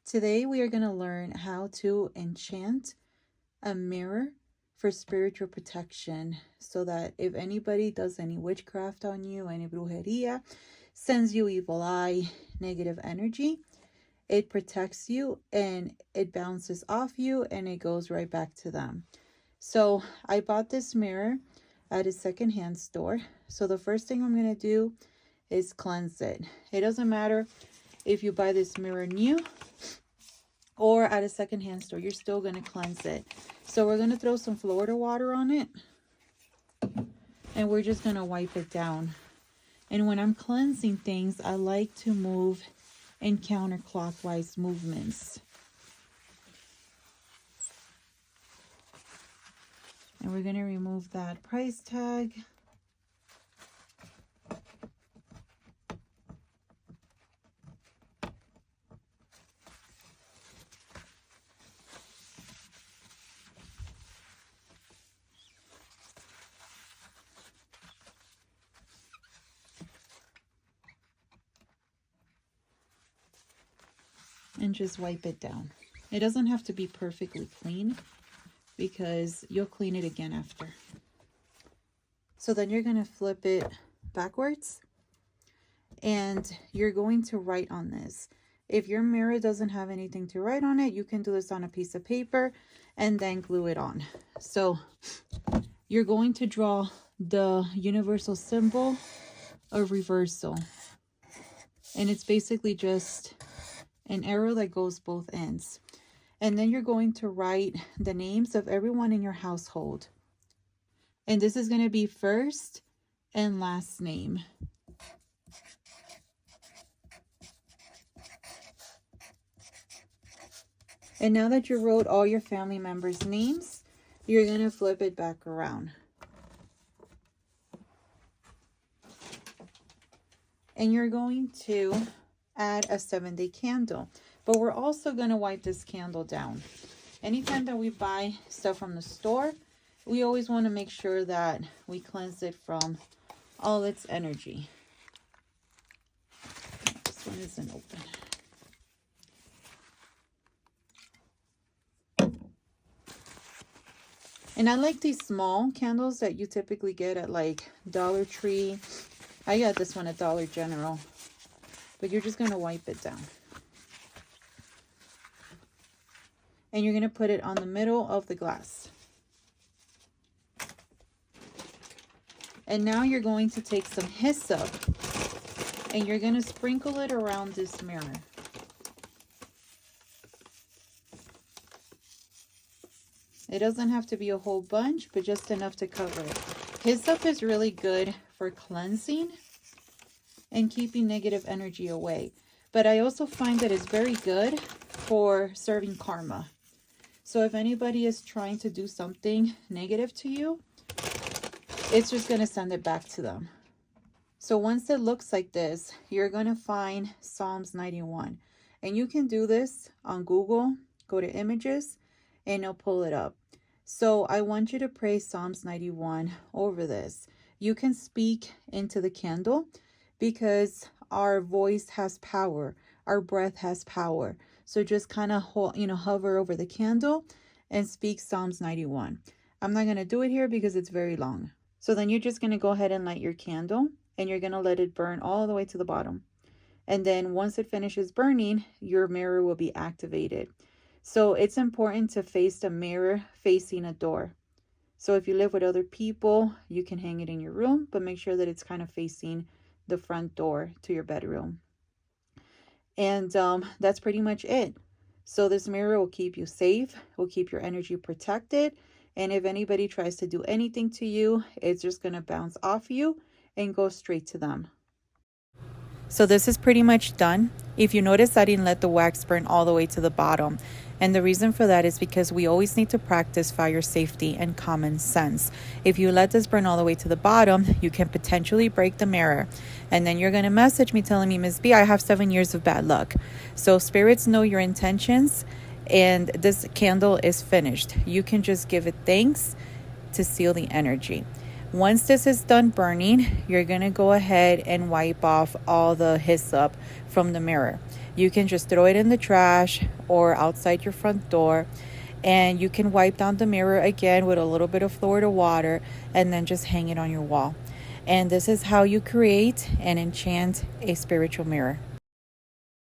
Today we are going to learn how to enchant a mirror for spiritual protection, so that if anybody does any witchcraft on you, any brujeria, sends you evil eye, negative energy, it protects you and it bounces off you and it goes right back to them. So I bought this mirror at a secondhand store. So the first thing I'm going to do is cleanse it. It doesn't matter if you buy this mirror new or at a secondhand store, you're still going to cleanse it. So we're going to throw some Florida water on it and we're just going to wipe it down. And when I'm cleansing things, I like to move in counterclockwise movements. And we're going to remove that price tag. And just wipe it down. It doesn't have to be perfectly clean because you'll clean it again after. So then you're going to flip it backwards and you're going to write on this. If your mirror doesn't have anything to write on it, you can do this on a piece of paper and then glue it on. So you're going to draw the universal symbol of reversal. And it's basically just an arrow that goes both ends. And then you're going to write the names of everyone in your household. And this is going to be first and last name. And now that you wrote all your family members' names, you're going to flip it back around. And you're going to add a 7-day candle. But we're also going to wipe this candle down. Anytime that we buy stuff from the store, we always want to make sure that we cleanse it from all its energy. This one isn't open. And I like these small candles that you typically get at like Dollar Tree. I got this one at Dollar General. But you're just going to wipe it down. And you're going to put it on the middle of the glass. And now you're going to take some hyssop and you're going to sprinkle it around this mirror. It doesn't have to be a whole bunch, but just enough to cover it. Hyssop is really good for cleansing and keeping negative energy away. But I also find that it's very good for serving karma. So if anybody is trying to do something negative to you, it's just going to send it back to them. So once it looks like this, you're going to find Psalms 91. And you can do this on Google. Go to images and it'll pull it up. So I want you to pray Psalms 91 over this. You can speak into the candle because our voice has power. Our breath has power. So just kind of hover over the candle and speak Psalms 91. I'm not going to do it here because it's very long. So then you're just going to go ahead and light your candle and you're going to let it burn all the way to the bottom. And then once it finishes burning, your mirror will be activated. So it's important to face the mirror facing a door. So if you live with other people, you can hang it in your room, but make sure that it's kind of facing the front door to your bedroom. And that's pretty much it. So this mirror will keep you safe, will keep your energy protected. And if anybody tries to do anything to you, it's just going to bounce off you and go straight to them. So this is pretty much done. If you notice, I didn't let the wax burn all the way to the bottom. And the reason for that is because we always need to practice fire safety and common sense. If you let this burn all the way to the bottom, you can potentially break the mirror. And then you're going to message me telling me, Ms. B, I have 7 years of bad luck. So spirits know your intentions and this candle is finished. You can just give it thanks to seal the energy. Once this is done burning, you're going to go ahead and wipe off all the hyssop from the mirror. You can just throw it in the trash or outside your front door, and you can wipe down the mirror again with a little bit of Florida water and then just hang it on your wall. And this is how you create and enchant a spiritual mirror.